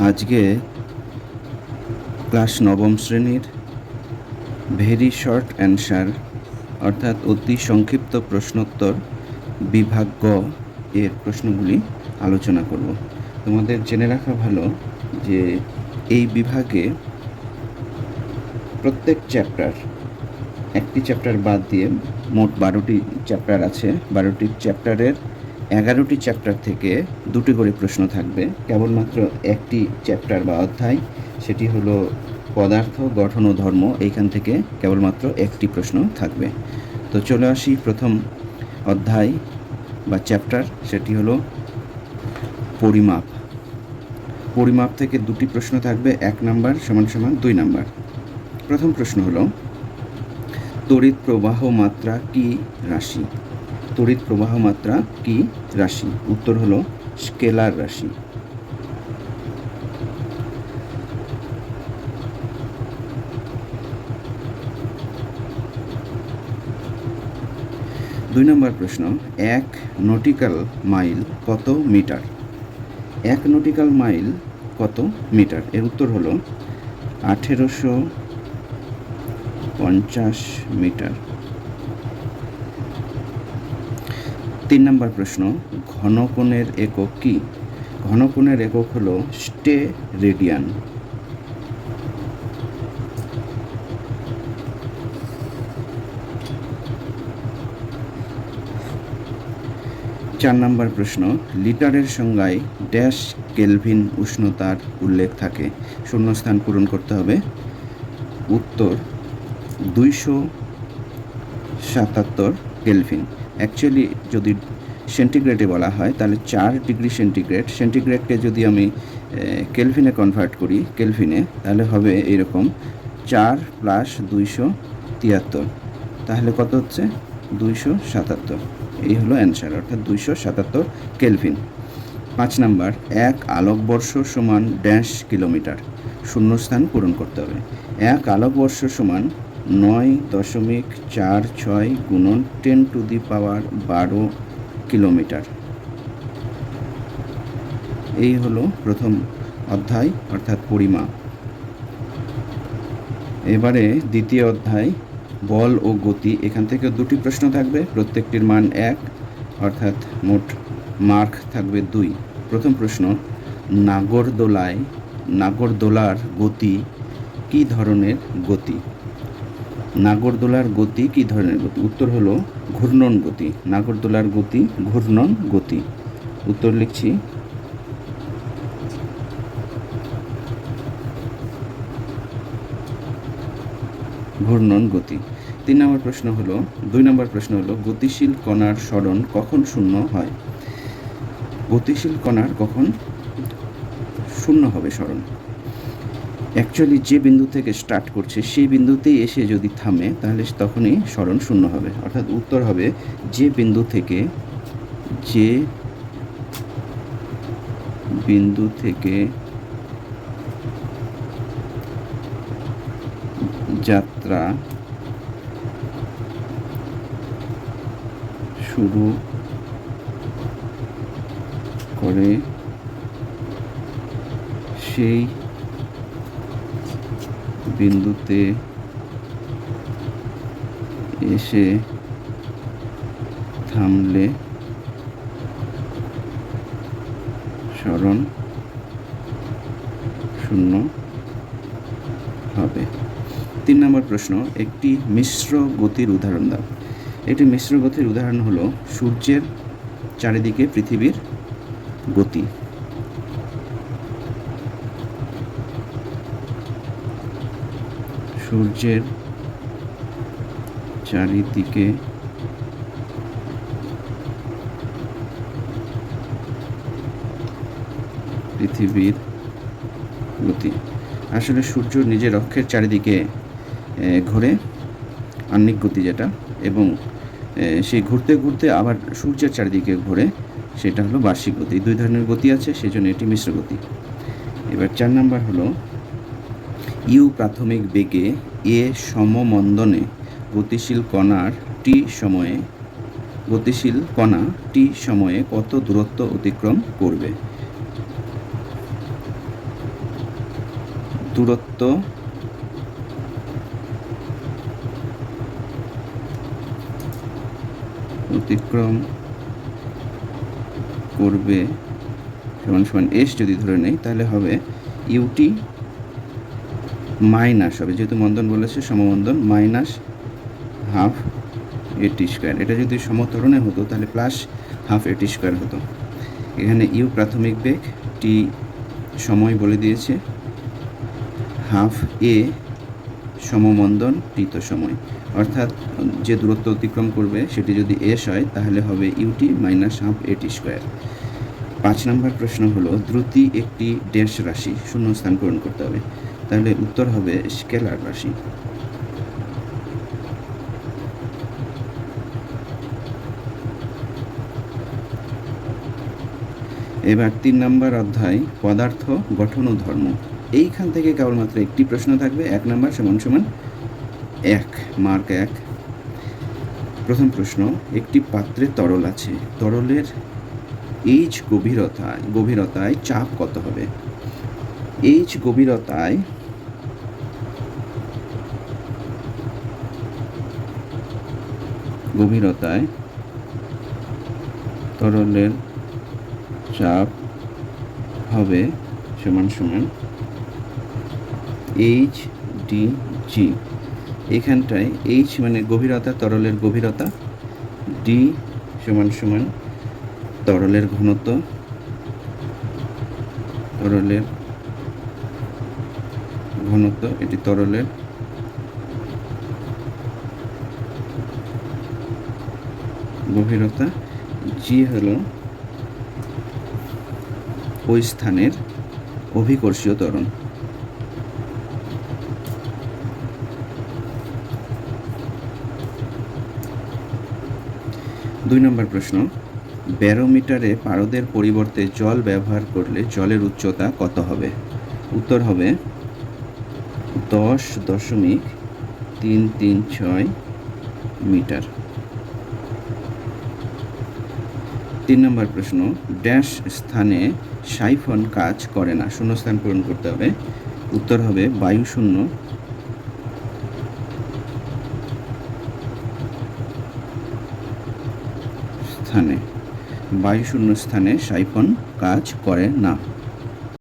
আজকে ক্লাস নবম শ্রেণীর ভেরি শর্ট অ্যান্সার অর্থাৎ অতি সংক্ষিপ্ত প্রশ্নোত্তর বিভাগ গ এর প্রশ্নগুলি আলোচনা করব। তোমাদের জেনে রাখা ভালো যে এই বিভাগে প্রত্যেক চ্যাপ্টার, একটি চ্যাপ্টার বাদ দিয়ে মোট 12টি চ্যাপ্টার আছে। 12টি চ্যাপ্টারের 11টি চ্যাপ্টার থেকে 2টি করে প্রশ্ন থাকবে। কেবলমাত্র একটি চ্যাপ্টার বা অধ্যায়, সেটি হলো পদার্থ, গঠন ও ধর্ম। এইখান থেকে কেবলমাত্র একটি প্রশ্ন থাকবে। তো চলে আসি প্রথম অধ্যায় বা চ্যাপ্টার, সেটি হলো পরিমাপ। পরিমাপ থেকে 2টি প্রশ্ন থাকবে, 1 নাম্বার = 2 নাম্বার। প্রথম প্রশ্ন হলো তড়িৎ প্রবাহ মাত্রা কি রাশি? তড়িৎ প্রবাহ মাত্রা কি রাশি? উত্তর হলো স্কেলার রাশি। দুই নম্বর প্রশ্ন, 1 নটিক্যাল মাইল কত মিটার? 1 নটিক্যাল মাইল কত মিটার? এর উত্তর হলো 1850 মিটার। 3 নম্বর প্রশ্ন, ঘনকোণের একক কি? ঘনকোণের একক হলো স্টেরেডিয়ান। 4 নম্বর প্রশ্ন, লিটারের সংজ্ঞায় ড্যাশ কেলভিন উষ্ণতার উল্লেখ থাকে? শূন্যস্থান পূরণ করতে হবে। উত্তর 277 কেলভিন। অ্যাকচুয়ালি যদি সেন্টিগ্রেডে বলা হয় তাহলে 4 ডিগ্রি সেন্টিগ্রেড। সেন্টিগ্রেডকে যদি আমি কেলভিনে কনভার্ট করি, কেলভিনে, তাহলে হবে এরকম 4 + 273। তাহলে কত হচ্ছে? 277। এই হলো অ্যান্সার, অর্থাৎ 277 কেলভিন। 5 নাম্বার, 1 আলোকবর্ষ সমান ড্যাশ কিলোমিটার। শূন্যস্থান পূরণ করতে হবে। 1 আলোকবর্ষ সমান 9.46 × 10⁻12 কিলোমিটার। এই হলো প্রথম অধ্যায়, অর্থাৎ পরিমাপ। এবারে দ্বিতীয় অধ্যায়, বল ও গতি। এখান থেকে 2টি প্রশ্ন থাকবে, প্রত্যেকটির মান 1, অর্থাৎ মোট মার্ক থাকবে 2। প্রথম প্রশ্ন, নাগরদোলার গতি কী ধরনের গতি? নাগরদোলার গতি কী ধরনের গতি? উত্তর হলো ঘূর্ণন গতি। নাগরদোলার গতি ঘূর্ণন গতি। উত্তর লিখছি। ঘূর্ণন গতি। 2 নম্বর প্রশ্ন হলো গতিশীল কণার সরণ কখন শূন্য হয়? গতিশীল কণার কখন শূন্য হবে সরণ? অ্যাকচুয়ালি যে বিন্দু থেকে স্টার্ট করছে সেই বিন্দুতেই এসে যদি থামে তাহলে তখনই সরণ শূন্য হবে। অর্থাৎ উত্তর হবে যে বিন্দু থেকে যাত্রা শুরু করে সেই বিন্দুতে এসে থামলে সরণ শূন্য হবে। 3 নম্বর প্রশ্ন, একটি মিশ্র গতির উদাহরণ দাও। একটি মিশ্র গতির উদাহরণ হলো সূর্যের চারিদিকে পৃথিবীর গতি। সূর্যের চারিদিকে পৃথিবীর গতি। আসলে সূর্য নিজের অক্ষের চারিদিকে ঘোরে, আহ্নিক গতি যেটা, এবং সেই ঘুরতে ঘুরতে আবার সূর্যের চারিদিকে ঘোরে, সেটা হলো বার্ষিক গতি। 2 ধরনের গতি আছে, সেজন্য এটি মিশ্র গতি। এবার 4 নাম্বার হলো ইউ প্রাথমিক বেগে এ সমমন্দনে গতিশীল কণা টি সময়ে কত দূরত্ব অতিক্রম করবে? দূরত্ব অতিক্রম করবে সমান সমান এস যদি ধরে নেই, তাহলে হবে ইউটি মাইনাস হবে, যেহেতু মন্দন বলেছে সমমন্দন, মাইনাস হাফ এটি স্কোয়ার। এটা যদি সমত্বরণে হতো তাহলে প্লাস হাফ এটি স্কোয়ার হতো। এখানে ইউ প্রাথমিক বেগ, টি সময় বলে দিয়েছে, হাফ এ সমমন্দন, টি তো সময়, অর্থাৎ যে দূরত্ব অতিক্রম করবে সেটি যদি এস হয় তাহলে হবে ইউটি মাইনাস হাফ এটি স্কোয়ার। 5 নম্বর প্রশ্ন হলো দ্রুতি একটি ড্যাশ রাশি, শূন্যস্থান পূরণ করতে হবে, তাহলে উত্তর হবে স্কেলার রাশি। এবার 3 নম্বর অধ্যায় পদার্থ গঠন ও ধর্ম। এইখান থেকে কেবলমাত্র একটি প্রশ্ন থাকবে, 1 নম্বর সমান সমান 1 মার্ক 1। প্রথম প্রশ্ন, একটি পাত্রে তরল আছে, তরলের এইচ গভীরতায় চাপ কত হবে? এইচ গভীরতায় তরলের চাপ হবে সমান সমান এইচ ডি জি। এখানটায় এইচ মানে গভীরতা, তরলের গভীরতা, ডি সমান সমান তরলের ঘনত্ব, এটি তরলের গভীরতা, জি হলো ওই স্থানের অভিকর্ষীয় ত্বরণ। 2 নম্বর প্রশ্ন, ব্যারোমিটারে পারদের পরিবর্তে জল ব্যবহার করলে জলের উচ্চতা কত হবে? উত্তর হবে 10.336 মিটার। 3 নম্বর প্রশ্ন, ড্যাশ স্থানে সাইফন কাজ করে না, শূন্যস্থান পূরণ করতে হবে, উত্তর হবে বায়ুশূন্য স্থানে সাইফন কাজ করে না।